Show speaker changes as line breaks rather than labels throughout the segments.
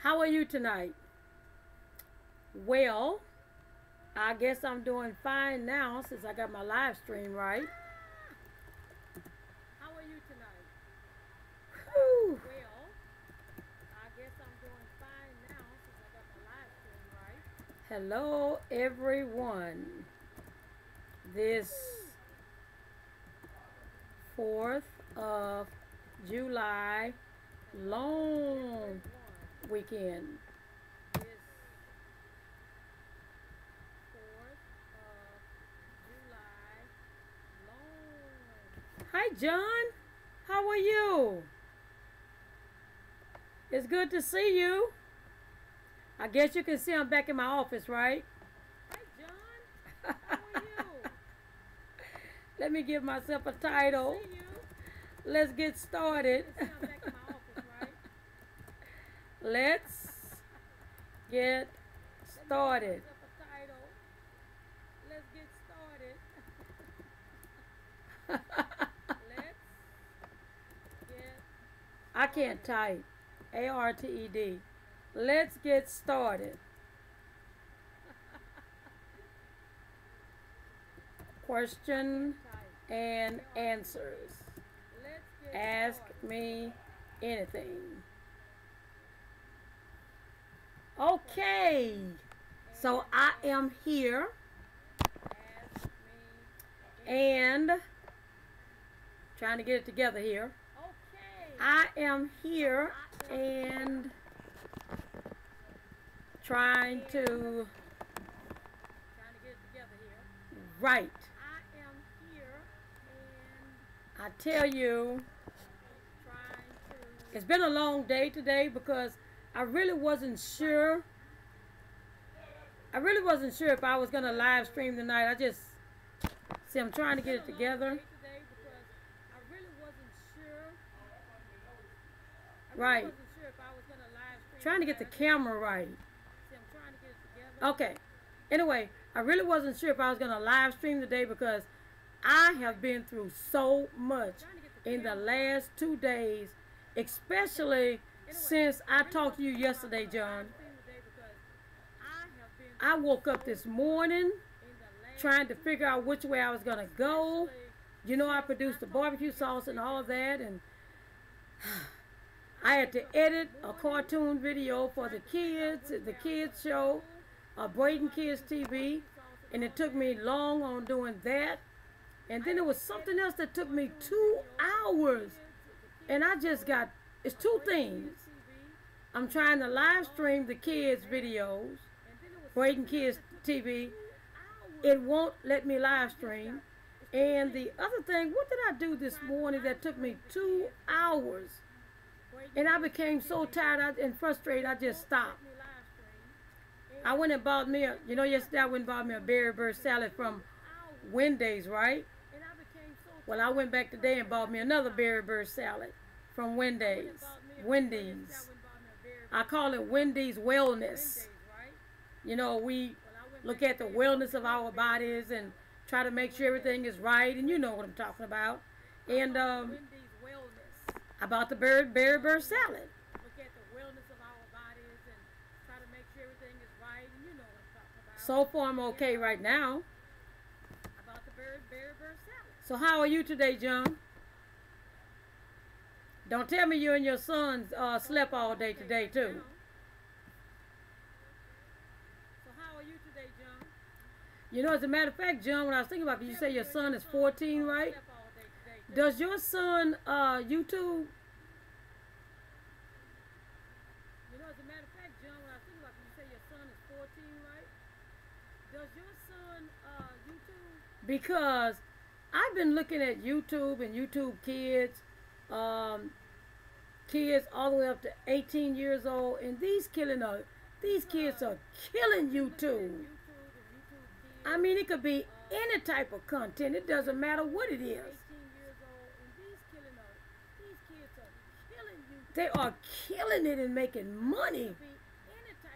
How are you tonight? Well, I guess I'm doing fine now since I got my live stream right. How are you tonight? Whew. Well, I guess I'm doing fine now since I got my live stream right. Hello, everyone. This 4th of July long weekend. Hi, John. How are you? It's good to see you. I guess you can see I'm back in my office, right? Hi, John. How are you? Let me give myself a title. Let's get started. Let's get started. Let's get started. I can't type. ARTED. Let's get started. Question and answers. Ask me anything. Okay. So I am here. And trying to get it together here. I am here and trying to right. I tell you, it's been a long day today because I really wasn't sure. If I was going to live stream tonight. I'm trying to get it together. Right. Trying to get the camera right. Okay. Anyway, I really wasn't sure if I was going to live stream today because I have been through so much in the last 2 days, especially since I talked to you yesterday, John. I woke up this morning trying to figure out which way I was going to go. You know, I produced the barbecue sauce and all of that, and I had to edit a cartoon video for the kids show, Braden Kids TV, and it took me long on doing that. And then there was something else that took me 2 hours, and it's 2 things. I'm trying to live stream the kids' videos, Braden Kids TV. It won't let me live stream. And the other thing, what did I do this morning that took me 2 hours? And I became so tired and frustrated, I just stopped. I went and bought me yesterday I went and bought me a berry bird salad from Wendys, right? Well, I went back today and bought me another berry bird salad from Wendys. I call it Wendys Wellness. You know, we look at the wellness of our bodies and try to make sure everything is right, and you know what I'm talking about. And I bought the berry bird salad. So far, I'm okay right now. So how are you today, John? Don't tell me you and your son slept all day today, too. So how are you today, John? You know, as a matter of fact, John, when I was thinking about it, you say your son is 14, right? Does your son YouTube? You know, as a matter of fact, John, when I was thinking about it, you say your son is 14, right? Does your son YouTube? Because I've been looking at YouTube and YouTube Kids, kids all the way up to 18 years old, and these kids are killing YouTube. I mean, it could be any type of content. It doesn't matter what it is. They are killing it and making money.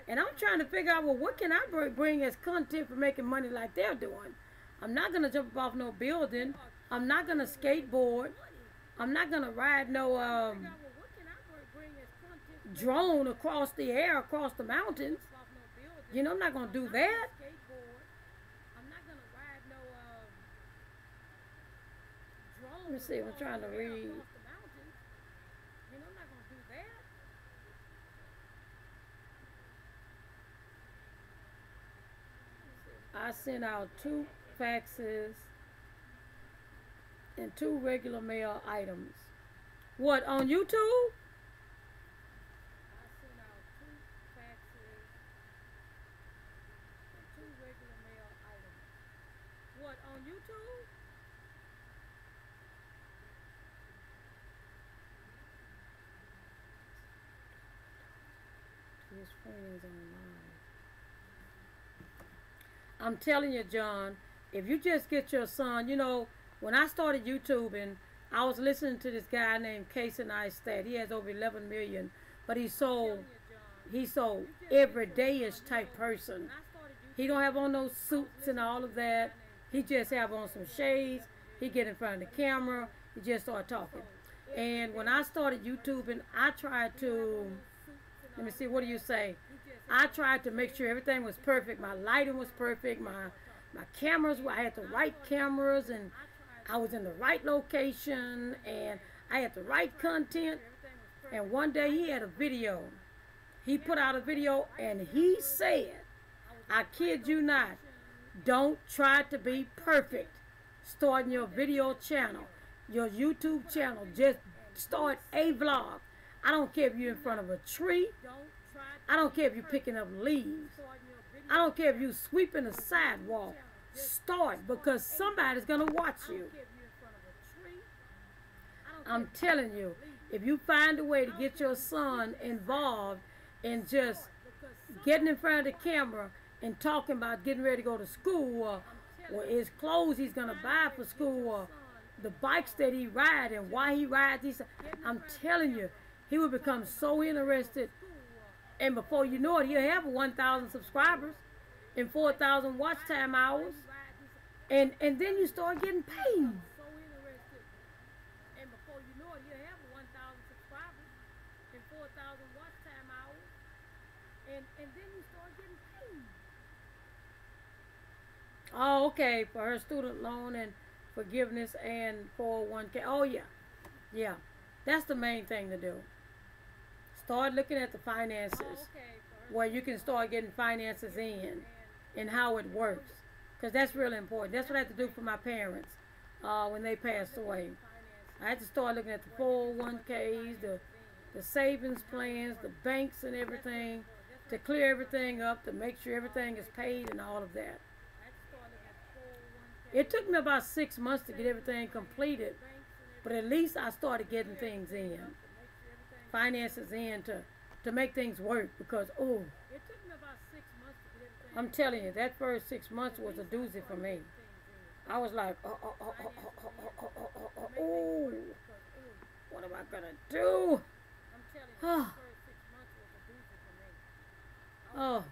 And I'm trying to figure out, well, what can I bring as content for making money like they're doing? I'm not going to jump off no building. I'm not going to skateboard. I'm not going to ride no drone across the air, across the mountains. You know, I'm not going to do that. Let me see, I'm trying to read. I sent out 2 faxes and 2 regular mail items. What, on YouTube? I sent out 2 faxes and 2 regular mail items. What, on YouTube? His friends online. I'm telling you, John, if you just get your son, you know, when I started YouTubing, I was listening to this guy named Casey Neistat. He has over 11 million, but he's so everyday-ish type person. He don't have on those suits and all of that. He just have on some shades. He get in front of the camera. He just start talking. And when I started YouTubing, I tried to, let me see, what do you say? I tried to make sure everything was perfect. My lighting was perfect. My cameras, I had the right cameras, and I was in the right location, and I had the right content. And one day he had a video. He put out a video, and he said, I kid you not, don't try to be perfect. Starting your video channel, your YouTube channel, just start a vlog. I don't care if you're in front of a tree. I don't care if you're picking up leaves. I don't care if you're sweeping the sidewalk. Start, because somebody's going to watch you. I'm telling you, if you find a way to get your son involved in just getting in front of the camera and talking about getting ready to go to school, or his clothes he's going to buy for school, or the bikes that he rides and why he rides these, I'm telling you, he will become so interested. And before you know it, he'll have 1,000 subscribers and 4,000 watch time hours. And then you start getting paid. And before you know it, he'll have 1,000 subscribers and 4,000 watch time hours. And then you start getting paid. Oh, okay. For her student loan and forgiveness and 401k. Oh, yeah. Yeah. That's the main thing to do. Start looking at the finances, where you can start getting finances in and how it works, because that's really important. That's what I had to do for my parents when they passed away. I had to start looking at the 401ks, the savings plans, the banks and everything, to clear everything up, to make sure everything is paid and all of that. It took me about 6 months to get everything completed, but at least I started getting things in. Finances in to make things work, because I'm telling you, that first 6 months was a doozy for me. I was like, oh, what am I gonna do? Oh,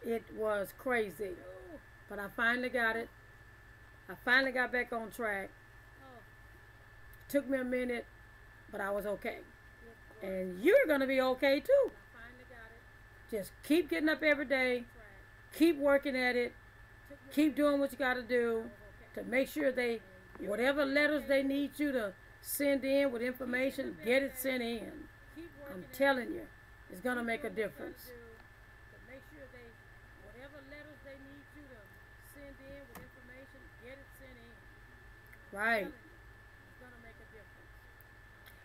it was crazy, but I finally got it. I finally got back on track. Took me a minute, but I was okay. And you're going to be okay too. Just keep getting up every day. Keep working at it. Keep doing what you got to do to make sure whatever letters they need you to send in with information, get it sent in. I'm telling you, it's going to make a difference. Right.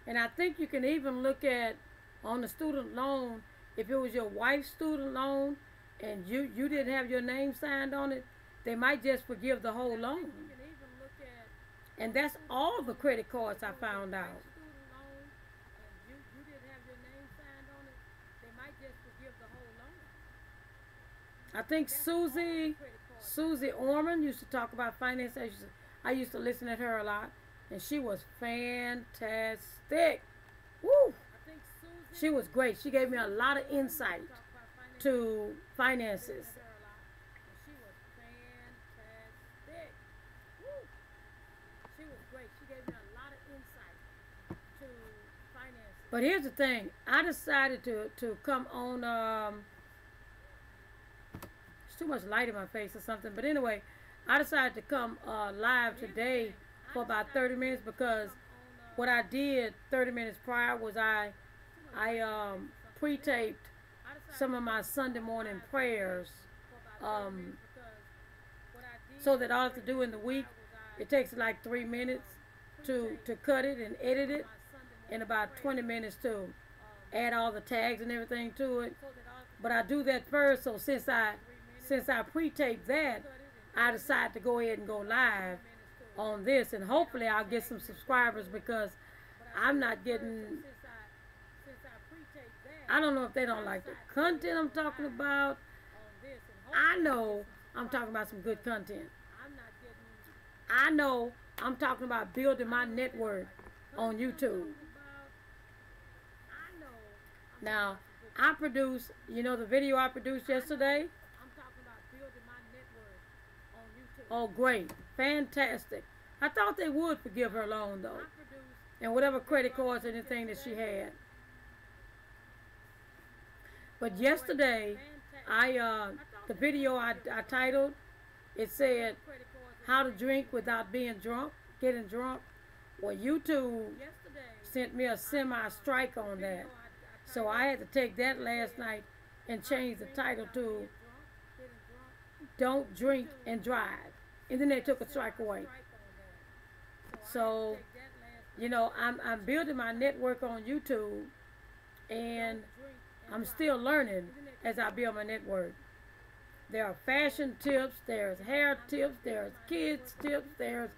And I think you can even look at, on the student loan, if it was your wife's student loan and you didn't have your name signed on it, they might just forgive the whole loan. And that's all the credit cards I found out. I think Susie Orman used to talk about finance. I used to listen to her a lot. And she was fantastic. Woo! She was great. She gave me a lot of insight to finances. She was fantastic. Woo! She was great. She gave me a lot of insight to But here's the thing. I decided to come on, it's too much light in my face or something. But anyway, I decided to come live today for about 30 minutes because what I did 30 minutes prior was I pre-taped some of my Sunday morning prayers, so that all I have to do in the week, it takes like 3 minutes to cut it and edit it, and about 20 minutes to add all the tags and everything to it. But I do that first, so since I pre-taped that, I decided to go ahead and go live on this, and hopefully I'll get some subscribers because I'm not getting, I don't know if they don't like the content I'm talking about. I know I'm talking about some good content. I know I'm talking about building my network on YouTube. Now, I produced, the video I produced yesterday? Oh, great. Fantastic. I thought they would forgive her loan, though. And whatever credit cards or anything that she had. But yesterday, the video I titled, it said, how to drink without being drunk, getting drunk. Well, YouTube sent me a semi-strike on that. So I had to take that last night and change the title to Don't Drink and Drive. And then they took a strike away. So, I'm building my network on YouTube, and I'm still learning as I build my network. There are fashion tips, there's hair tips, there's kids tips, there's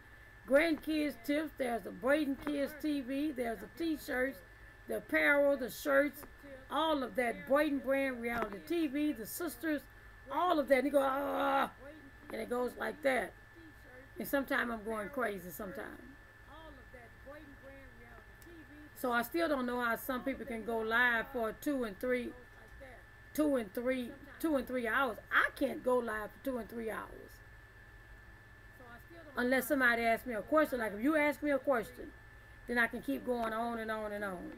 grandkids tips, there's the Braden Kids TV, there's the t-shirts, the apparel, the shirts, all of that. Braden Brand Reality TV, the sisters, all of that. And you go, and it goes like that. And sometimes I'm going crazy sometimes. So I still don't know how some people can go live for 2 and 3 hours. I can't go live for 2 and 3 hours. Unless somebody asks me a question. Like if you ask me a question, then I can keep going on and on and on.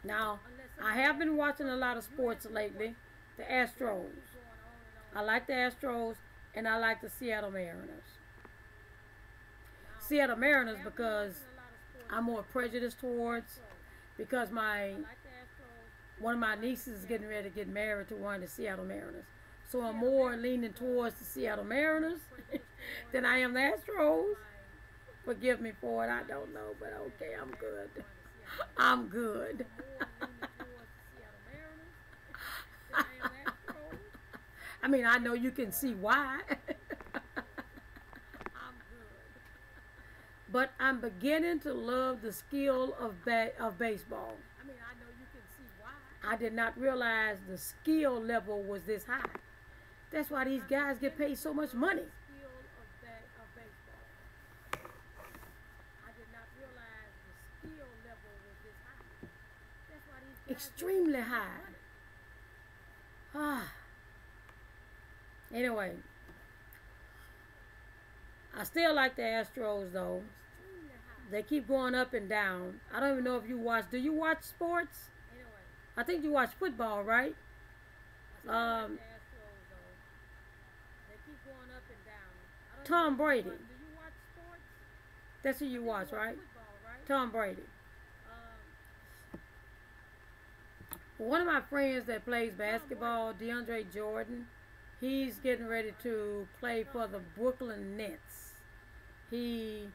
Now, I have been watching a lot of sports lately. The Astros. I like the Astros, and I like the Seattle Mariners. Seattle Mariners because I'm more prejudiced towards, because one of my nieces is getting ready to get married to one of the Seattle Mariners. So I'm more leaning towards the Seattle Mariners than I am the Astros. Forgive me for it, I don't know, but okay, I'm good. I'm good. I mean, I know you can see why. But I'm beginning to love the skill of baseball. I did not realize the skill level was this high. That's why these guys get paid so much money. Extremely high. Anyway, I still like the Astros though. They keep going up and down. I don't even know if you watch. Do you watch sports? I think you watch football, right? Tom Brady. That's who you watch, right? Tom Brady. One of my friends that plays basketball, DeAndre Jordan, he's getting ready to play for the Brooklyn Nets. He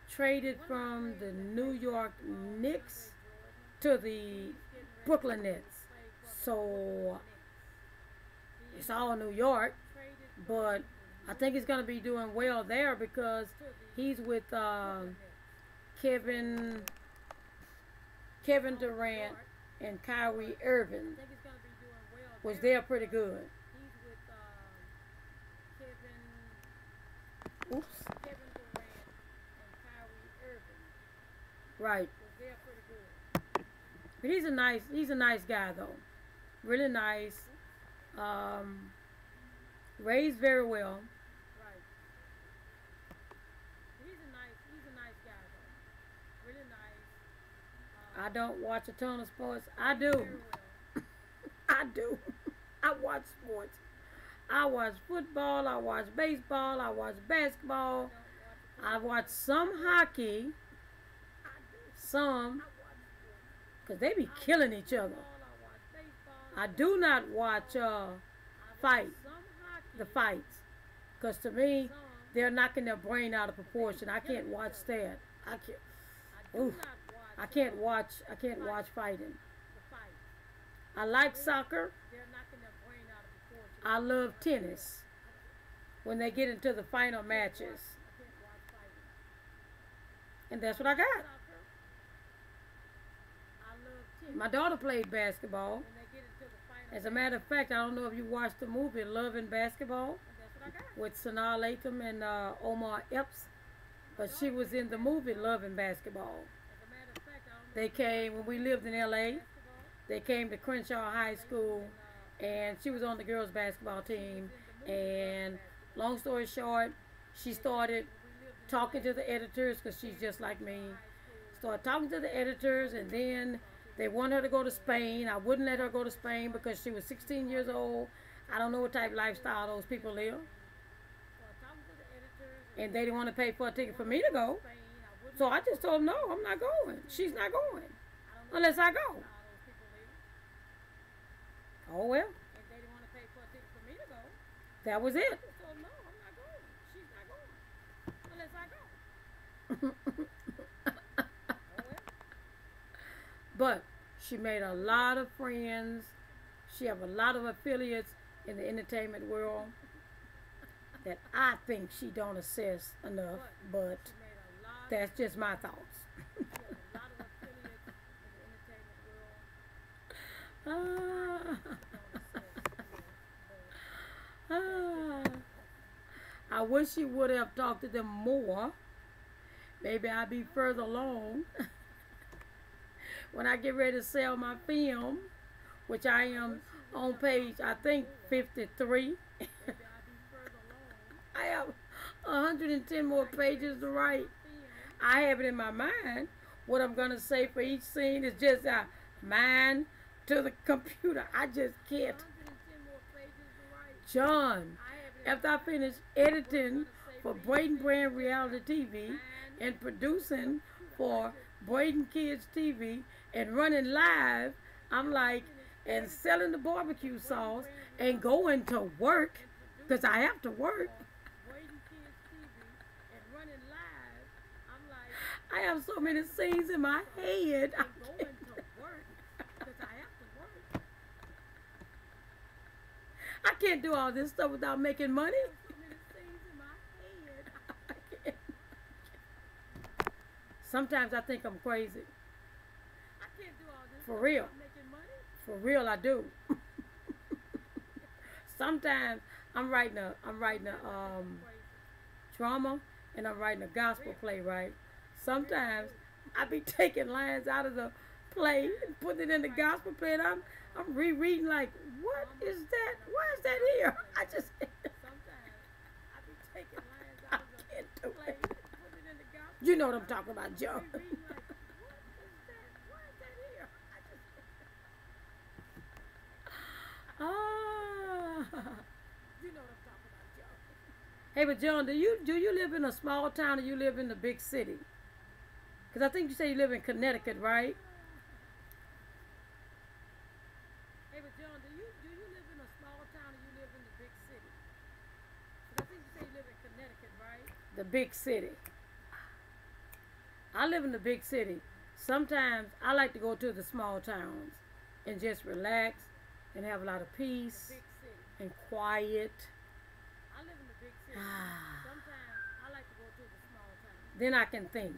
traded from the New York Knicks to the Brooklyn Nets. So it's all New York, but I think he's going to be doing well there because he's with Kevin Durant and Kyrie Irving, which they're pretty good. Oops. Right. But he's a nice guy though. Really nice. Raised very well. Right. He's a nice guy though. I don't watch a ton of sports. I do. I do. I watch sports. I watch football. I watch baseball. I watch basketball. I watch some hockey. Some. Because they be killing each other. I do not watch the fights. Because to me, they're knocking their brain out of proportion. I can't watch that. I can't watch fighting. I like soccer. I love tennis. When they get into the final matches. And that's what I got. My daughter played basketball. As a matter of fact, I don't know if you watched the movie Love and Basketball with Sanaa Lathan and Omar Epps, but she was in the movie Love and Basketball. They came, when we lived in LA, they came to Crenshaw High School, and she was on the girls basketball team, and long story short, she started talking to the editors, because she's just like me, started talking to the editors, and then they wanted her to go to Spain. I wouldn't let her go to Spain because she was 16 years old. I don't know what type of lifestyle those people live. And they didn't want to pay for a ticket for me to go. So I just told them, no, I'm not going. She's not going. Unless I go. Oh, well. That was it. But she made a lot of friends. She have a lot of affiliates in the entertainment world that I think she don't assess enough, but that's just my thoughts. I wish she would have talked to them more. Maybe I'd be further along. When I get ready to sell my film, which I am on page, I think, 53. I have 110 more pages to write. I have it in my mind. What I'm going to say for each scene is just mind to the computer. I just can't. John, after I finish editing for Braden Brand Reality TV and producing for Braden Kids TV and running live, I'm like, and selling the barbecue sauce and going to work, because I have to work. I have so many scenes in my head. I can't do all this stuff without making money. Sometimes I think I'm crazy. For real. For real, I do. Sometimes I'm writing a drama and I'm writing a gospel play, right? Sometimes I be taking lines out of the play and putting it in the gospel play, and I'm rereading like, what is that? Why is that here? I just I can't do it. You know what I'm talking about, Joe. Hey, but John, do you live in a small town or you live in the big city? Because I think you say you live in Connecticut, right? Hey, but John, do you live in a small town or you live in the big city? Because I think you say you live in Connecticut, right? The big city. I live in the big city. Sometimes I like to go to the small towns and just relax and have a lot of peace and quiet. I live in the big city. Sometimes I like to go to the small towns. Then I can think.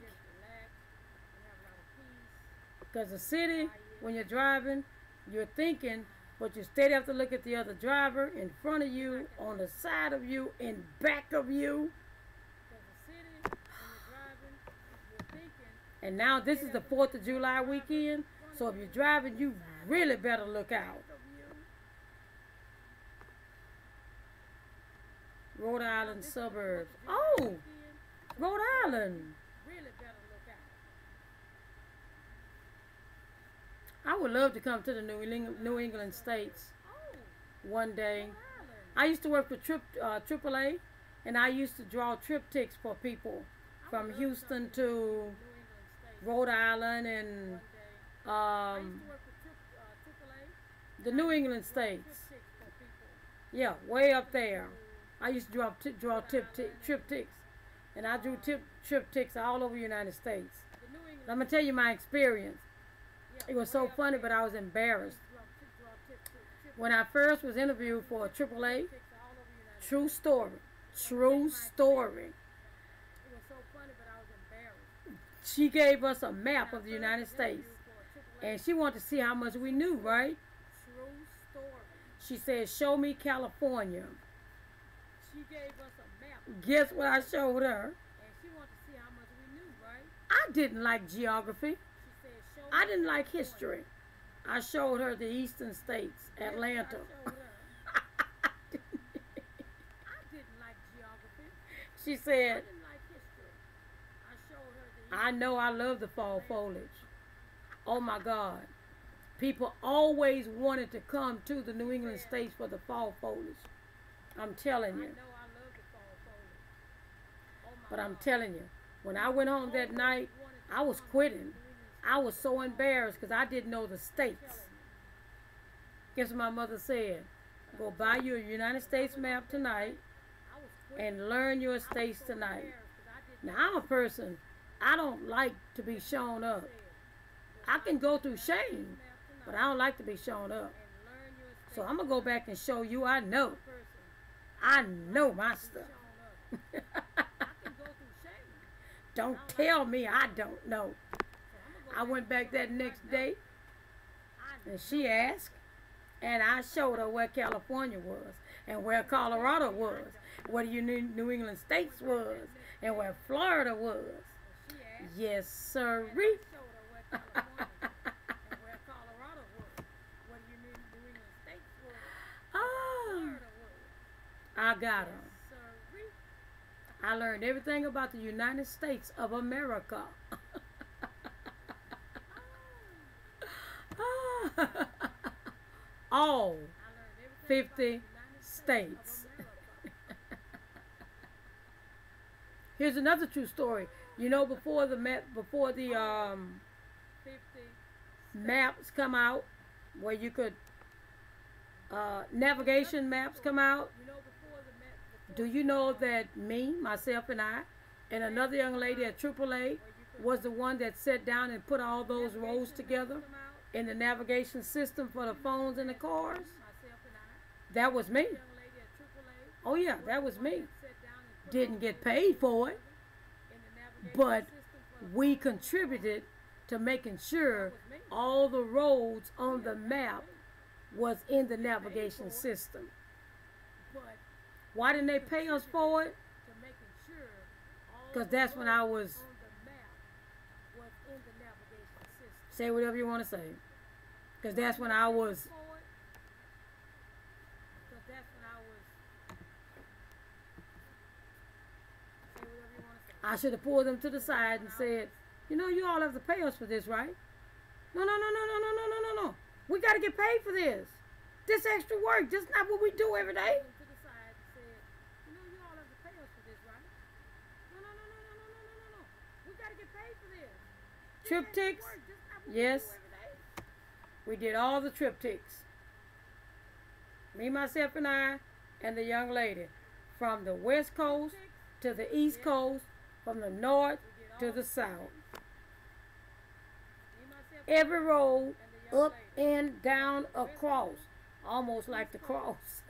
Because the city, when you're driving, you're thinking, but you still have to look at the other driver in front of you, on the side of you, in back of you. And now this is the 4th of July weekend, so if you're driving, you really better look out. Rhode Island suburbs. Oh, Rhode Island. I would love to come to the New England states one day. I used to work for AAA, and I used to draw triptychs for people from Houston to Rhode Island and the New England states. Yeah, way up there. I used to draw triptychs, and I drew triptychs all over the United States. I'm going to tell you my experience. It was so funny, but I was embarrassed. When I first was interviewed for AAA, true story, she gave us a map of the United States, and she wanted to see how much we knew, right? She said, show me California. Guess what I showed her? I didn't like geography. I didn't like history. I showed her the eastern states, Atlanta. She said, I know I love the fall foliage. Oh my God. People always wanted to come to the New England states for the fall foliage. I'm telling you. But I'm telling you, when I went home that night, I was quitting. I was so embarrassed because I didn't know the states. Guess what my mother said? Go buy you a United States map tonight and learn your states tonight. Now, I'm a person, I don't like to be shown up. I can go through shame, but I don't like to be shown up. So I'm going to go back and show you I know. I know my stuff. Don't tell me I don't know. I went back that next day, and she asked, and I showed her where California was, and where Colorado was, where the New England states was, and where Florida was. Yes, sirree. Oh, I got her. I learned everything about the United States of America. All 50 states. Here's another true story. You know, before the maps come out, where you could navigation maps come out. Do you know that me, myself, and I, and another young lady at AAA was the one that sat down and put all those roads together in the navigation system for the phones and the cars? That was me. Oh yeah, that was me. Didn't get paid for it, but we contributed to making sure all the roads on the map was in the navigation system. Why didn't they pay us for it? Because that's when I was... Say whatever you want to say. Because that's when I was... I should have pulled them to the side and said, you know, you all have to pay us for this, right? No. We got to get paid for this. This extra work, this is not what we do every day. Triptychs? Yes. We did all the triptychs. Me, myself, and I, and the young lady. From the West Coast to the East Coast, from the North to the South. Every road, up and down, across. Almost like the cross.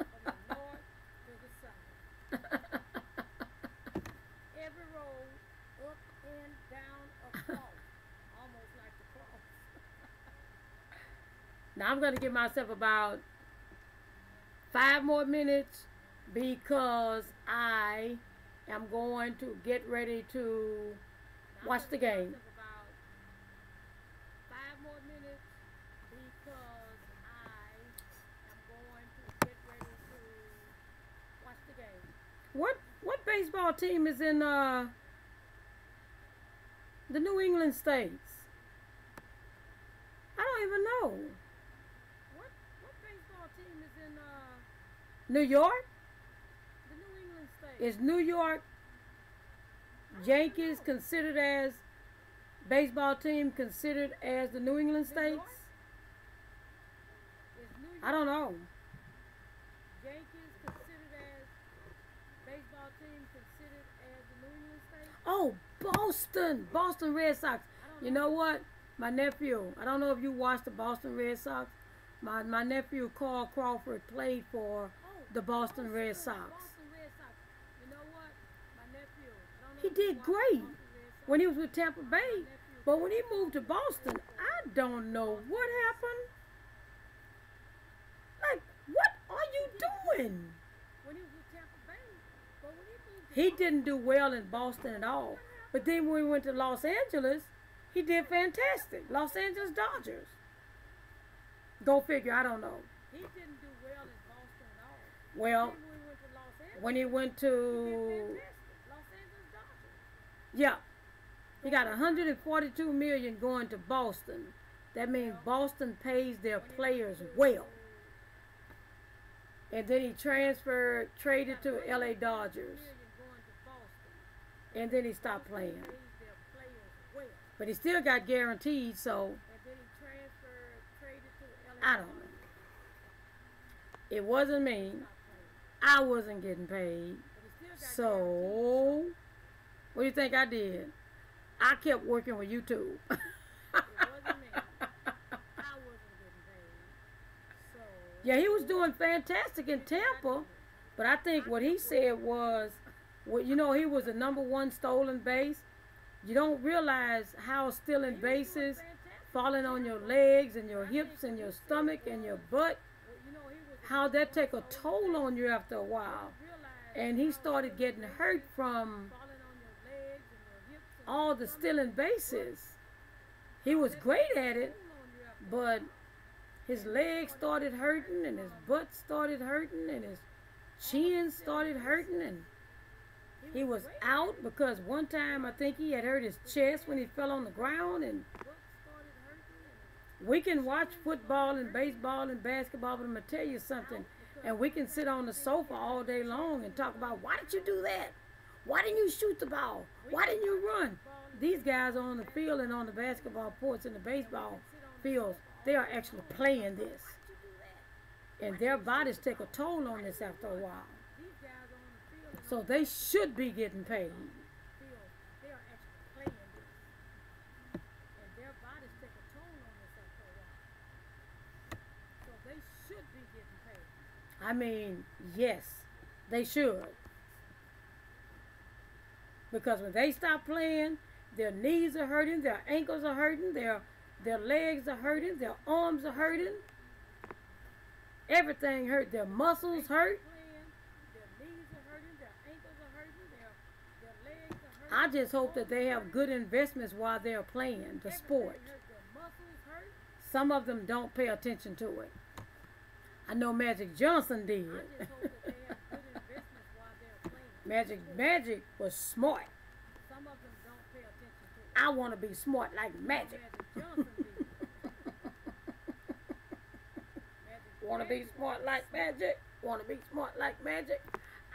Every road, up and down, across. Now I'm going to give myself about 5 more minutes because I am going to get ready to watch the game. 5 more minutes because I am going to get ready to watch the game. What baseball team is in the New England states? I don't even know.
What baseball team is in
New York?
the New England state?
Is New York Yankees considered as baseball team considered as the New England states? I don't know.
Yankees considered as baseball team considered as the New England state?
Oh, Boston Red Sox. You know what? My nephew, I don't know if you watched the Boston Red Sox. My nephew Carl Crawford played for the Boston Red Sox.
Boston Red Sox. You know what? My nephew. I don't know
He
if you
did
watched
great
Boston Red Sox.
when he was with Tampa Bay. But when he moved to Boston, I don't know what happened. Like, what are you doing?
When he was with Tampa Bay. But when he moved to
He didn't do well in Boston at all. But then when we went to Los Angeles, he did fantastic. Los Angeles Dodgers. Go figure, I don't know.
he didn't do well in Boston at all.
Well,
Then when we went to Los Angeles,
when he went
he did
to,
fantastic. Los Angeles Dodgers.
yeah, he got 142 million going to Boston. That means Boston pays their players well. And then he transferred, traded to LA Dodgers.
Going to Boston.
And then he stopped playing.
Pays their players well.
But he still got guaranteed, so
And then he transferred, traded to LA.
I don't know. It wasn't me. I wasn't getting paid. So, what do you think I did? I kept working with YouTube.
It wasn't me. I wasn't getting paid. So
Yeah, he was doing fantastic in Tampa, but I think what he said was, well, you know, he was the #1 stolen base. You don't realize how stealing bases, falling on your legs and your hips and your stomach and your butt, how that take a toll on you after a while. And he started getting hurt from all the stealing bases. He was great at it, but his legs started hurting and his butt started hurting and his chin started hurting, and he was out because one time I think he had hurt his chest when he fell on the ground. And we can watch football and baseball and basketball, but I'm going to tell you something, and we can sit on the sofa all day long and talk about, why did you do that? Why didn't you shoot the ball? Why didn't you run? These guys are on the field and on the basketball courts and the baseball fields. They are actually playing this. And their bodies take a toll on this after a while. So they should be getting paid.
they are actually playing this. And their bodies take a toll on this after a while. So they should be getting paid.
I mean, yes, they should. Because when they stop playing, their knees are hurting, their ankles are hurting, their legs are hurting, their arms are hurting. Everything hurt. Their muscles hurt.
Their knees are hurting, their ankles are hurting, their legs are hurting.
I just hope that they have good investments while they're playing the sport.
Their muscles hurt.
Some of them don't pay attention to it. I know Magic Johnson did.
I just hope that they have good investments while they're playing.
Magic was smart.
Some of them don't pay attention to it.
I want to be smart like Magic.
Magic Johnson did.
Want to be smart like Magic? Want to be smart like Magic?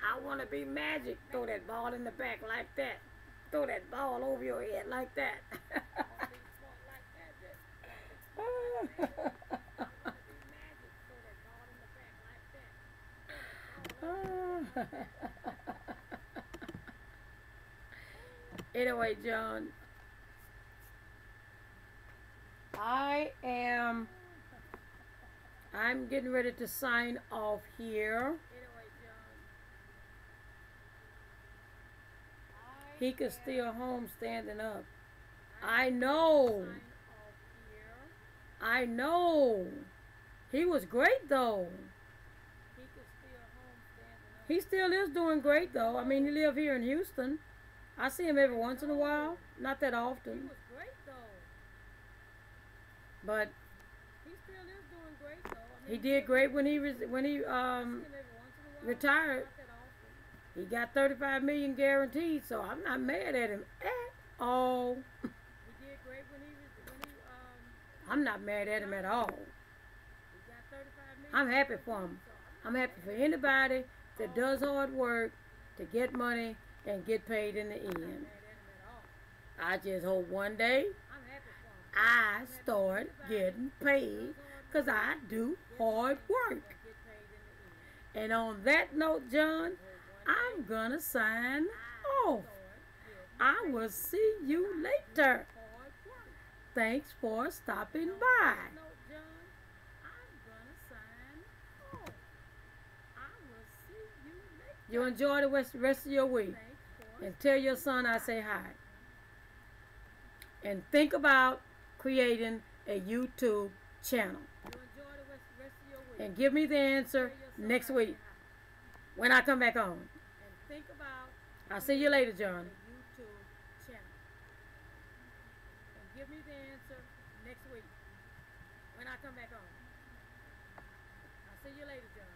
I want to be Magic. Throw that ball in the back like that. Throw that ball over your head like that. Anyway, John, I'm getting ready to sign off here. He could still home standing up. I know. I know. He was great though. He still is doing great though. I mean, he live here in Houston. I see him every once in a while. Not that often.
He was great though.
But
He still is doing great though. I
he
mean,
did great when he
I see him every once in a while.
retired.
Not that often.
He got 35 million guaranteed, so I'm not mad at him at all.
He did great when he
I'm not mad at him at all.
We got 35 minutes.
I'm happy for him. I'm happy for anybody that does hard work to get money and get paid in the
I'm not
end.
mad at him at all.
I just hope one day
I'm happy for him.
I start getting paid because I do hard work.
Get paid in the end.
And on that note, John, I'm going to sign off. I will see you later.
Hard work.
Thanks for stopping by.
No, John, I'm gonna sign off. I will see you later.
You enjoy the rest of your week.
Thanks for
And tell your son I say hi. And think about creating a YouTube channel.
you enjoy the rest of your week.
And give me the answer next week when I come back on.
And think about
I'll see you later,
the
John.
YouTube channel. And give me the answer next week when I come back on. I'll see you later, John.